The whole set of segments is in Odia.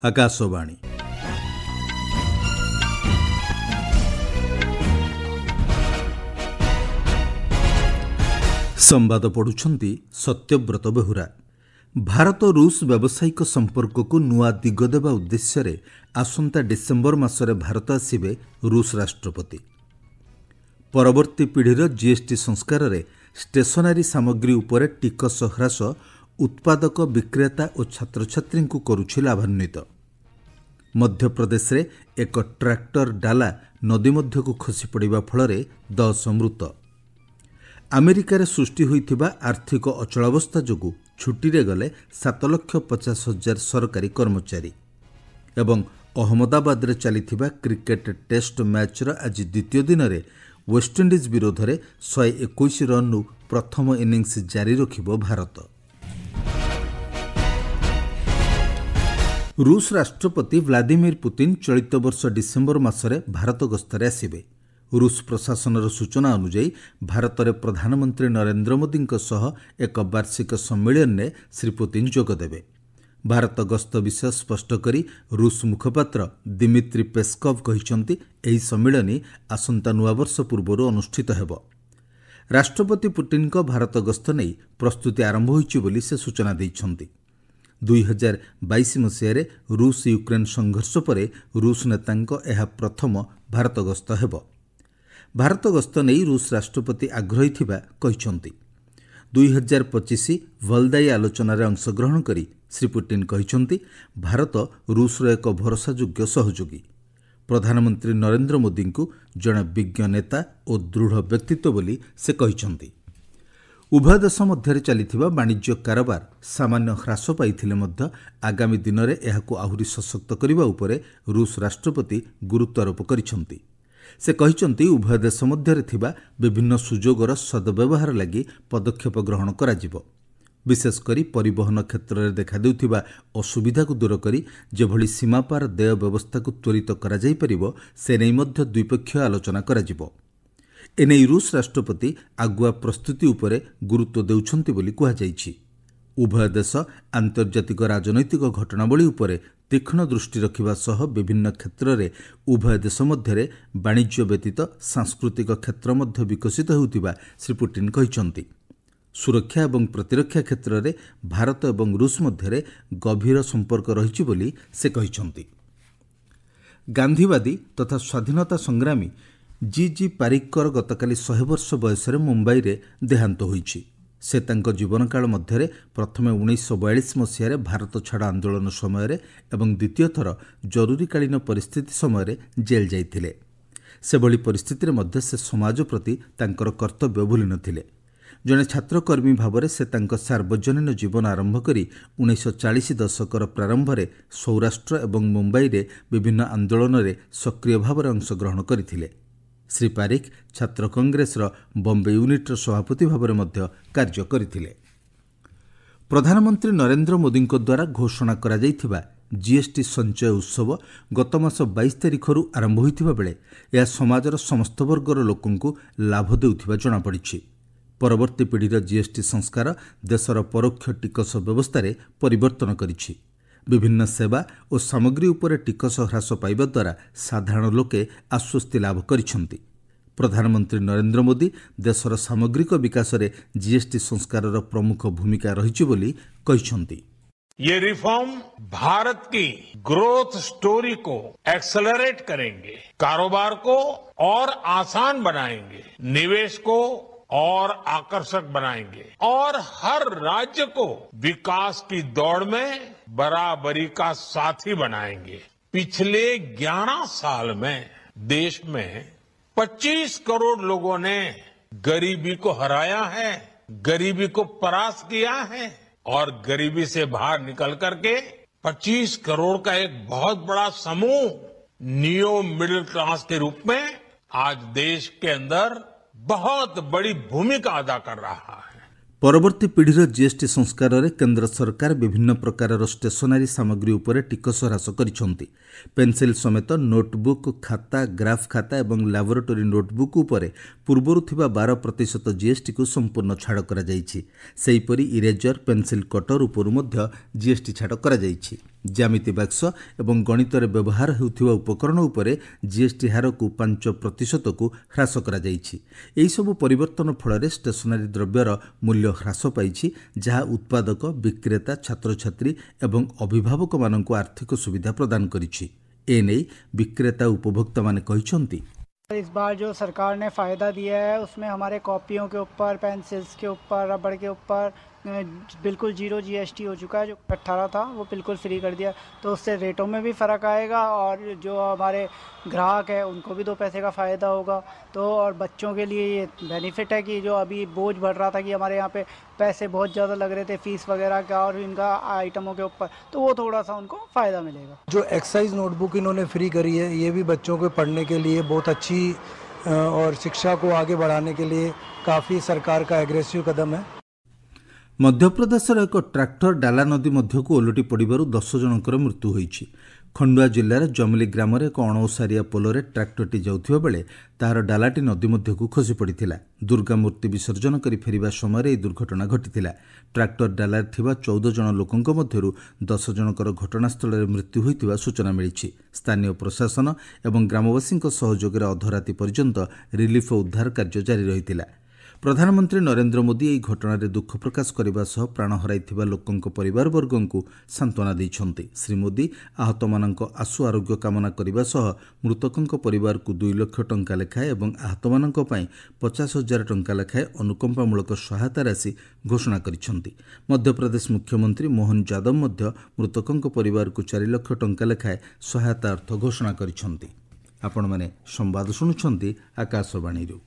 आकाशवाणी संवाद पढ़ुछंती सत्यव्रत बेहुरा। भारत रूस व्यावसायिक संपर्क को नुआ दिग देवा उद्देश्य आसंता डिसेम्बर मासरे भारत आसिबे रूस राष्ट्रपति। परवर्ती पीढ़ीर जीएसटी संस्कार रे स्टेशनरी सामग्री उपरे टिकस ह्रास उत्पादक विक्रेता और छात्र छात्री को करुछि लाभान्वित। मध्य प्रदेश रे एक ट्रैक्टर डाला नदी मध्य को खसी पड़िबा फଳରେ 10 मृत। अमेरिकार सृष्टि होइथिबा आर्थिक अचलावस्था जोगु छुट्टी रे गले 7,50,000 सरकारी कर्मचारी। एवं अहमदाबाद रे चलिथिबा क्रिकेट टेस्ट मैच रो आज द्वितीय दिन रे वेस्टइंडीज विरोध रे 121 रन प्रथम इनिंग्स जारी रखिबो भारत। रूस राष्ट्रपति व्लादिमीर पुतिन चलित वर्ष डिसेम्बर मासरे भारत गस्तरे आसिबे। रूस प्रशासनर सूचना अनुଯାयी भारत में प्रधानमंत्री नरेंद्र मोदी एक वार्षिक सम्मेलन में श्री पुतिन जोगदेवे। भारत गस्त विषय स्पष्ट करी रूस मुखपात्र दिमित्री पेस्कव कहते एही सम्मेलन आसंता नुआवर्ष पूर्व अनुष्ठित हेब। राष्ट्रपति पुतिन को भारत गस्त नहीं प्रस्तुति आरंभ होइछि बोली से सूचना दैछन्ति। 2022 मसीह रूस यूक्रेन संघर्ष पर रूस नेतांको एहा प्रथम भारत गस्त हेब। भारत गस्त नहीं रूस राष्ट्रपति आग्रही थिबा कहिसंति। 2025 वलदाई आलोचनार अंशग्रहण करी श्री पुतिन कहिसंति भारत रूस रो एक भरोसायोग्य सहयोगी। प्रधानमंत्री नरेंद्र मोदी को जड़े विज्ञ नेता और दृढ़ व्यक्तित्व बोली से कहिसंति। उभय देश मध्य चलिथिबा वाणिज्य कारोबार सामान्य ह्रास पाइथिले मध्य आगामी दिन में एहाकु आहुरी सशक्त करिबा उपरे रूस राष्ट्रपति गुरुत्व आरोप करिसंति। से कहिसंति उभय देश मध्य थिबा विभिन्न सुजोगर सदव्यवहार लगी पदक्षेप ग्रहण कराजिबो। विशेषकर परिवहन क्षेत्र में देखा देउथिबा असुविधा को दूर करी जेभली सीमापार देय व्यवस्था को त्वरित करा जाई परिबो से नै मध्य द्विपक्षीय आलोचना कराजिबो। एनै रूस राष्ट्रपति आगुआ प्रस्तुति उपरे गुरुत्व देउछन्ति बोली कुहा जाइछि। उभय देश आंतर्जातिक राजनैतिक घटनावली उपरे तीक्ष्ण दृष्टि रखिबा सह विभिन्न क्षेत्र में उभय देश मध्य वाणिज्य व्यतीत सांस्कृतिक क्षेत्र मध्य विकसित होउतिबा श्री पुतिन कहिसंति। सुरक्षा एवं प्रतिरक्षा क्षेत्र में भारत एवं रूस मध्य गभीर संपर्क रहिछि बोली से कहिसंति। गांधीवादी तथा स्वाधीनता संग्रामी जी पारिकर गतकाली 100 वर्ष बयस मुंबई रे देहांत होइछि। से तांको जीवनकाल मध्य प्रथमे 1942 मसीह भारत छाड़ आंदोलन समय एवं द्वितीय थर जरूरीकालीन परिस्थिति समय जेल जाइथिले। से भली परिस्थिति मध्य से समाज प्रति तांकर कर्तव्य भूली नथिले। जने छात्रकर्मी भाव से तांको सार्वजनीन जीवन आरंभ करी 1940 दशकर प्रारंभ में सौराष्ट्र एवं मुंबई रे विभिन्न आंदोलन में सक्रिय भाव में अंशग्रहण करथिले। श्री पारिक छात्र कांग्रेस बॉम्बे यूनिट सभापति भाव में कार्य करथिले। प्रधानमंत्री नरेंद्र मोदी द्वारा घोषणा करा जाइथिबा जीएसटी संचय उत्सव गत मास 22 तारिखରୁ आरंभ होइथिबा बेले या समाजर समस्त वर्गर लोकंकु लाभ देउथिबा जणा पड़िछि। परवर्ती पीढ़ीर जीएसटी संस्कार देशर परोक्ष टिकस व्यवस्था रे परिवर्तन करिछि। विभिन्न सेवा और सामग्री उपरे टिकस ह्रास पाइबा द्वारा साधारण लोके आश्वस्ति लाभ करिसंति। प्रधानमंत्री नरेंद्र मोदी देशर सामग्रिक विकास रे जीएसटी संस्कारर प्रमुख भूमिका रहिछि बोली कहिसंति। ये रिफॉर्म भारत की ग्रोथ स्टोरी को एक्सेलरेट करेंगे, कारोबार को और आसान बनाएंगे, निवेश को और आकर्षक बनाएंगे और हर राज्य को विकास की दौड़ में बराबरी का साथी बनाएंगे। पिछले 11 साल में देश में 25 करोड़ लोगों ने गरीबी को हराया है, गरीबी को परास्त किया है और गरीबी से बाहर निकल करके 25 करोड़ का एक बहुत बड़ा समूह नियो मिडिल क्लास के रूप में आज देश के अंदर बहुत बड़ी भूमिका अदा कर रहा है। परवर्ती पीढ़ीर जीएसटी संस्कार रे केंद्र सरकार विभिन्न प्रकार स्टेशनरी सामग्री उपरे टिकस ह्रास करिसंति। पेंसिल समेत नोटबुक, खाता, ग्राफ खाता एवं लैबोरेटरी नोटबुक उपरे पूर्वरु थिबा 12% जीएसटी को संपूर्ण छाड़ करा जाइछि। सेहीपरि इरेजर, पेंसिल कटर उपरु मध्य जीएसटी छाड़ करा जाइछि। ଜ୍ୟାମିତି ବାକ୍ସ ଏବଂ ଗଣିତରେ ବ୍ୟବହାର ହେଉଥିବା ଉପକରଣ ଉପରେ ଜିଏସ୍ଟି ହାରକୁ 5%କୁ ହ୍ରାସ କରାଯାଇଛି। ଏହିସବୁ ପରିବର୍ତ୍ତନ ଫଳରେ ଷ୍ଟେସନାରୀ ଦ୍ରବ୍ୟର ମୂଲ୍ୟ ହ୍ରାସ ପାଇଛି, ଯାହା ଉତ୍ପାଦକ, ବିକ୍ରେତା, ଛାତ୍ରଛାତ୍ରୀ ଏବଂ ଅଭିଭାବକମାନଙ୍କୁ ଆର୍ଥିକ ସୁବିଧା ପ୍ରଦାନ କରିଛି। ଏନେଇ ବିକ୍ରେତା ଉପଭୋକ୍ତାମାନେ କହିଛନ୍ତି, इस बार जो सरकार ने फ़ायदा दिया है उसमें हमारे कॉपियों के ऊपर, पेंसिल्स के ऊपर, रबड़ के ऊपर बिल्कुल जीरो जीएसटी हो चुका है। जो 18 था वो बिल्कुल फ्री कर दिया, तो उससे रेटों में भी फ़र्क आएगा और जो हमारे ग्राहक है उनको भी 2 पैसे का फ़ायदा होगा। तो और बच्चों के लिए ये बेनिफिट है कि जो अभी बोझ बढ़ रहा था कि हमारे यहाँ पे पैसे बहुत ज़्यादा लग रहे थे फीस वगैरह का और इनका आइटमों के ऊपर, तो वो थोड़ा सा उनको फ़ायदा मिलेगा। जो एक्सरसाइज नोटबुक इन्होंने फ्री करी है, ये भी बच्चों को पढ़ने के लिए बहुत अच्छी और शिक्षा को आगे बढ़ाने के लिए काफ़ी सरकार का एग्रेसिव कदम है। ମଧ୍ୟପ୍ରଦେଶର ଏକ ଟ୍ରାକ୍ଟର ଡାଲା ନଦୀ ମଧ୍ୟକୁ ଓଲଟି ପଡ଼ିବାରୁ 10 ଜଣଙ୍କର ମୃତ୍ୟୁ ହୋଇଛି। ଖଣ୍ଡୁଆ ଜିଲ୍ଲାର ଜମଲି ଗ୍ରାମରେ ଏକ ଅଣଓସାରିଆ ପୋଲରେ ଟ୍ରାକ୍ଟରଟି ଯାଉଥିବା ବେଳେ ତାହାର ଡାଲାଟି ନଦୀ ମଧ୍ୟକୁ ଖସି ପଡ଼ିଥିଲା। ଦୁର୍ଗା ମୂର୍ତ୍ତି ବିସର୍ଜନ କରି ଫେରିବା ସମୟରେ ଏହି ଦୁର୍ଘଟଣା ଘଟିଥିଲା। ଟ୍ରାକ୍ଟର ଡାଲାରେ ଥିବା 14 ଜଣ ଲୋକଙ୍କ ମଧ୍ୟରୁ 10 ଜଣଙ୍କର ଘଟଣାସ୍ଥଳରେ ମୃତ୍ୟୁ ହୋଇଥିବା ସୂଚନା ମିଳିଛି। ସ୍ଥାନୀୟ ପ୍ରଶାସନ ଏବଂ ଗ୍ରାମବାସୀଙ୍କ ସହଯୋଗରେ ଅଧରାତି ପର୍ଯ୍ୟନ୍ତ ରିଲିଫ୍ ଓ ଉଦ୍ଧାର କାର୍ଯ୍ୟ ଜାରି ରହିଥିଲା। ପ୍ରଧାନମନ୍ତ୍ରୀ ନରେନ୍ଦ୍ର ମୋଦି ଏହି ଘଟଣାରେ ଦୁଃଖ ପ୍ରକାଶ କରିବା ସହ ପ୍ରାଣ ହରାଇଥିବା ଲୋକଙ୍କ ପରିବାରବର୍ଗଙ୍କୁ ସାନ୍ତ୍ୱନା ଦେଇଛନ୍ତି। ଶ୍ରୀ ମୋଦି ଆହତମାନଙ୍କ ଆଶୁ ଆରୋଗ୍ୟ କାମନା କରିବା ସହ ମୃତକଙ୍କ ପରିବାରକୁ 2 ଲକ୍ଷ ଟଙ୍କା ଲେଖାଏଁ ଏବଂ ଆହତମାନଙ୍କ ପାଇଁ 50,000 ଟଙ୍କା ଲେଖାଏଁ ଅନୁକମ୍ପାମୂଳକ ସହାୟତା ରାଶି ଘୋଷଣା କରିଛନ୍ତି। ମଧ୍ୟପ୍ରଦେଶ ମୁଖ୍ୟମନ୍ତ୍ରୀ ମୋହନ ଯାଦବ ମଧ୍ୟ ମୃତକଙ୍କ ପରିବାରକୁ 4 ଲକ୍ଷ ଟଙ୍କା ଲେଖାଏଁ ସହାୟତା ଅର୍ଥ ଘୋଷଣା କରିଛନ୍ତି। ଆପଣମାନେ ସମ୍ବାଦ ଶୁଣୁଛନ୍ତି ଆକାଶବାଣୀରୁ।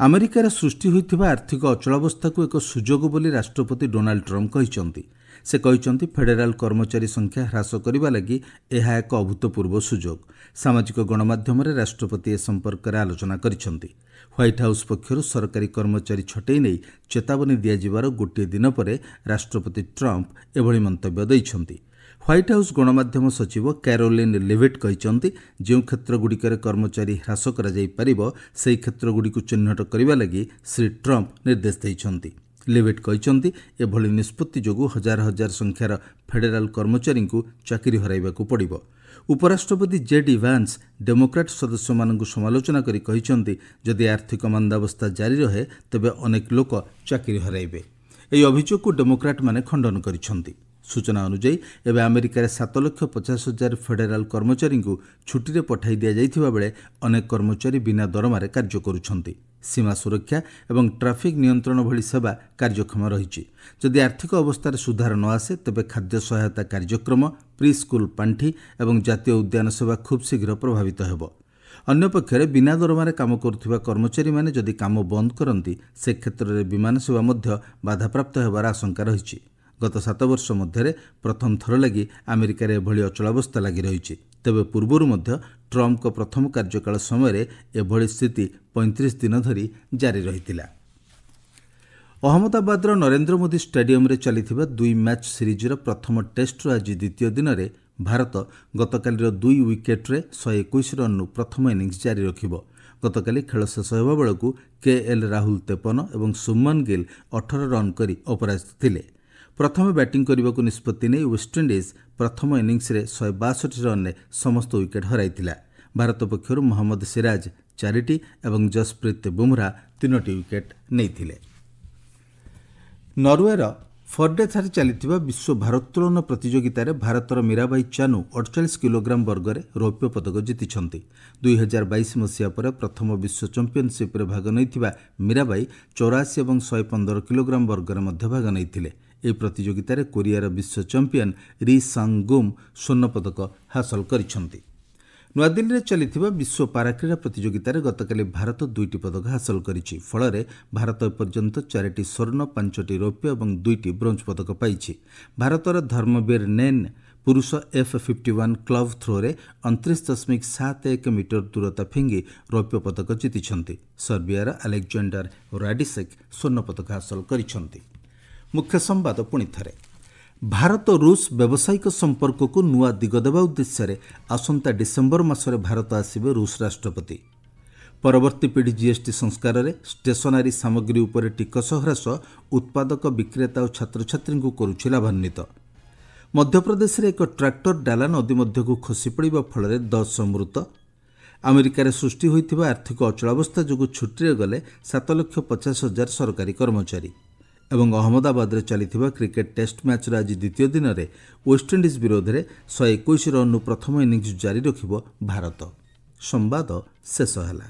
ଆମେରିକାରେ ସୃଷ୍ଟି ହୋଇଥିବା ଆର୍ଥିକ ଅଚଳାବସ୍ଥାକୁ ଏକ ସୁଯୋଗ ବୋଲି ରାଷ୍ଟ୍ରପତି ଡୋନାଲ୍ଡ ଟ୍ରମ୍ପ କହିଛନ୍ତି। ସେ କହିଛନ୍ତି ଫେଡେରାଲ କର୍ମଚାରୀ ସଂଖ୍ୟା ହ୍ରାସ କରିବା ଲାଗି ଏହା ଏକ ଅଭୂତପୂର୍ବ ସୁଯୋଗ। ସାମାଜିକ ଗଣମାଧ୍ୟମରେ ରାଷ୍ଟ୍ରପତି ଏ ସମ୍ପର୍କରେ ଆଲୋଚନା କରିଛନ୍ତି। ହ୍ୱାଇଟ୍ ହାଉସ୍ ପକ୍ଷରୁ ସରକାରୀ କର୍ମଚାରୀ ଛଟେଇ ନେଇ ଚେତାବନୀ ଦିଆଯିବାର ଗୋଟିଏ ଦିନ ପରେ ରାଷ୍ଟ୍ରପତି ଟ୍ରମ୍ପ ଏଭଳି ମନ୍ତବ୍ୟ ଦେଇଛନ୍ତି। ହ୍ୱାଇଟ୍ ହାଉସ୍ ଗଣମାଧ୍ୟମ ସଚିବ କ୍ୟାରୋଲିନ୍ ଲିଭିଟ୍ କହିଛନ୍ତି, ଯେଉଁ କ୍ଷେତ୍ରଗୁଡ଼ିକରେ କର୍ମଚାରୀ ହ୍ରାସ କରାଯାଇପାରିବ ସେହି କ୍ଷେତ୍ରଗୁଡ଼ିକୁ ଚିହ୍ନଟ କରିବା ଲାଗି ଶ୍ରୀ ଟ୍ରମ୍ପ ନିର୍ଦ୍ଦେଶ ଦେଇଛନ୍ତି। ଲିଭିଟ୍ କହିଛନ୍ତି, ଏଭଳି ନିଷ୍ପତ୍ତି ଯୋଗୁଁ ହଜାର ହଜାର ସଂଖ୍ୟାର ଫେଡେରାଲ କର୍ମଚାରୀଙ୍କୁ ଚାକିରି ହରାଇବାକୁ ପଡ଼ିବ। ଉପରାଷ୍ଟ୍ରପତି ଜେଡି ଭାନ୍ସ ଡେମୋକ୍ରାଟ୍ ସଦସ୍ୟମାନଙ୍କୁ ସମାଲୋଚନା କରି କହିଛନ୍ତି, ଯଦି ଆର୍ଥିକ ମାନ୍ଦାବସ୍ଥା ଜାରି ରହେ ତେବେ ଅନେକ ଲୋକ ଚାକିରି ହରାଇବେ। ଏହି ଅଭିଯୋଗକୁ ଡେମୋକ୍ରାଟ୍ମାନେ ଖଣ୍ଡନ କରିଛନ୍ତି। ସୂଚନା ଅନୁଯାୟୀ ଏବେ ଆମେରିକାରେ 7,50,000 ଫେଡେରାଲ କର୍ମଚାରୀଙ୍କୁ ଛୁଟିରେ ପଠାଇ ଦିଆଯାଇଥିବା ବେଳେ ଅନେକ କର୍ମଚାରୀ ବିନା ଦରମାରେ କାର୍ଯ୍ୟ କରୁଛନ୍ତି। ସୀମା ସୁରକ୍ଷା ଏବଂ ଟ୍ରାଫିକ୍ ନିୟନ୍ତ୍ରଣ ଭଳି ସେବା କାର୍ଯ୍ୟକ୍ଷମ ରହିଛି। ଯଦି ଆର୍ଥିକ ଅବସ୍ଥାରେ ସୁଧାର ନ ଆସେ ତେବେ ଖାଦ୍ୟ ସହାୟତା କାର୍ଯ୍ୟକ୍ରମ, ପ୍ରି ସ୍କୁଲ ପାଣ୍ଠି ଏବଂ ଜାତୀୟ ଉଦ୍ୟାନ ସେବା ଖୁବ୍ ଶୀଘ୍ର ପ୍ରଭାବିତ ହେବ। ଅନ୍ୟପକ୍ଷରେ ବିନା ଦରମାରେ କାମ କରୁଥିବା କର୍ମଚାରୀମାନେ ଯଦି କାମ ବନ୍ଦ କରନ୍ତି ସେ କ୍ଷେତ୍ରରେ ବିମାନ ସେବା ମଧ୍ୟ ବାଧାପ୍ରାପ୍ତ ହେବାର ଆଶଙ୍କା ରହିଛି। ଗତ 7 ବର୍ଷ ମଧ୍ୟରେ ପ୍ରଥମ ଥର ଲାଗି ଆମେରିକାରେ ଏଭଳି ଅଚଳାବସ୍ଥା ଲାଗି ରହିଛି। ତେବେ ପୂର୍ବରୁ ମଧ୍ୟ ଟ୍ରମ୍ପଙ୍କ ପ୍ରଥମ କାର୍ଯ୍ୟକାଳ ସମୟରେ ଏଭଳି ସ୍ଥିତି 35 ଦିନ ଧରି ଜାରି ରହିଥିଲା। ଅହମ୍ମଦାବାଦର ନରେନ୍ଦ୍ର ମୋଦି ଷ୍ଟାଡିୟମରେ ଚାଲିଥିବା 2 ମ୍ୟାଚ୍ ସିରିଜର ପ୍ରଥମ ଟେଷ୍ଟର ଆଜି ଦ୍ୱିତୀୟ ଦିନରେ ଭାରତ ଗତକାଲିର 2 ୱିକେଟ୍ରେ 121 ରନ୍ରୁ ପ୍ରଥମ ଇନିଂସ ଜାରି ରଖିବ। ଗତକାଲି ଖେଳ ଶେଷ ହେବା ବେଳକୁ କେଏଲ୍ ରାହୁଲ 53 ଏବଂ ଶୁଭମନ ଗିଲ୍ 18 ରନ୍ କରି ଅପରାଜିତ ଥିଲେ। ପ୍ରଥମେ ବ୍ୟାଟିଂ କରିବାକୁ ନିଷ୍ପତ୍ତି ନେଇ ୱେଷ୍ଟଇଣ୍ଡିଜ୍ ପ୍ରଥମ ଇନିଂସରେ 162 ରନ୍ରେ ସମସ୍ତ ୱିକେଟ୍ ହରାଇଥିଲା। ଭାରତ ପକ୍ଷରୁ ମହମ୍ମଦ ସିରାଜ 4ଟି ଏବଂ ଜସପ୍ରୀତ ବୁମରା 3ଟି ୱିକେଟ୍ ନେଇଥିଲେ। ନରୱେର ଫର୍ଡେଠାରେ ଚାଲିଥିବା ବିଶ୍ୱ ଭାରୋତ୍ତୋଳନ ପ୍ରତିଯୋଗିତାରେ ଭାରତର ମୀରାବାଇ ଚାନୁ 48 କିଲୋଗ୍ରାମ ବର୍ଗରେ ରୌପ୍ୟ ପଦକ ଜିତିଛନ୍ତି। 2022 ମସିହା ପରେ ପ୍ରଥମ ବିଶ୍ୱ ଚାମ୍ପିୟନସିପ୍ରେ ଭାଗ ନେଇଥିବା ମୀରାବାଇ 84 ଏବଂ 115 କିଲୋଗ୍ରାମ ବର୍ଗରେ ମଧ୍ୟ ଭାଗ ନେଇଥିଲେ। ଏହି ପ୍ରତିଯୋଗିତାରେ କୋରିଆର ବିଶ୍ୱ ଚାମ୍ପିୟନ ରି ସାଙ୍ଗ ଗୁମ୍ ସ୍ୱର୍ଣ୍ଣ ପଦକ ହାସଲ କରିଛନ୍ତି। ନୂଆଦିଲ୍ଲୀରେ ଚାଲିଥିବା ବିଶ୍ୱ ପାରାକ୍ରୀଡ଼ା ପ୍ରତିଯୋଗିତାରେ ଗତକାଲି ଭାରତ 2ଟି ପଦକ ହାସଲ କରିଛି। ଫଳରେ ଭାରତ ଏପର୍ଯ୍ୟନ୍ତ 4ଟି ସ୍ୱର୍ଣ୍ଣ, 5ଟି ରୌପ୍ୟ ଏବଂ 2ଟି ବ୍ରୋଞ୍ଜ ପଦକ ପାଇଛି। ଭାରତର ଧର୍ମବୀର ନେନ୍ ପୁରୁଷ F51 କ୍ଲବ୍ ଥ୍ରୋରେ 29.71 ମିଟର ଦୂରତା ଫିଙ୍ଗି ରୌପ୍ୟ ପଦକ ଜିତିଛନ୍ତି। ସର୍ବିଆର ଆଲେକ୍ଜାଣ୍ଡର ରାଡିସେକ୍ ସ୍ୱର୍ଣ୍ଣ ପଦକ ହାସଲ କରିଛନ୍ତି। ମୁଖ୍ୟ ସମ୍ବାଦ ପୁଣିଥରେ। ଭାରତ ରୁଷ ବ୍ୟବସାୟିକ ସମ୍ପର୍କକୁ ନୂଆ ଦିଗ ଦେବା ଉଦ୍ଦେଶ୍ୟରେ ଆସନ୍ତା ଡିସେମ୍ବର ମାସରେ ଭାରତ ଆସିବେ ରୁଷ ରାଷ୍ଟ୍ରପତି। ପରବର୍ତ୍ତୀ ପିଢ଼ି ଜିଏସ୍ଟି ସଂସ୍କାରରେ ଷ୍ଟେସନାରୀ ସାମଗ୍ରୀ ଉପରେ ଟିକସ ହ୍ରାସ ଉତ୍ପାଦକ, ବିକ୍ରେତା ଓ ଛାତ୍ରଛାତ୍ରୀଙ୍କୁ କରୁଛି ଲାଭାନ୍ୱିତ। ମଧ୍ୟପ୍ରଦେଶରେ ଏକ ଟ୍ରାକ୍ଟର ଡାଲା ନଦୀ ମଧ୍ୟକୁ ଖସି ପଡ଼ିବା ଫଳରେ 10 ମୃତ। ଆମେରିକାରେ ସୃଷ୍ଟି ହୋଇଥିବା ଆର୍ଥିକ ଅଚଳାବସ୍ଥା ଯୋଗୁଁ ଛୁଟିରେ ଗଲେ 7,50,000 ସରକାରୀ କର୍ମଚାରୀ। ଏବଂ ଅହମ୍ମଦାବାଦରେ ଚାଲିଥିବା କ୍ରିକେଟ ଟେଷ୍ଟ ମ୍ୟାଚ୍ର ଆଜି ଦ୍ୱିତୀୟ ଦିନରେ ୱେଷ୍ଟଇଣ୍ଡିଜ୍ ବିରୋଧରେ 121 ରନ୍ରୁ ପ୍ରଥମ ଇନିଂସ ଜାରି ରଖିବ ଭାରତ। ସମ୍ବାଦ ଶେଷ ହେଲା।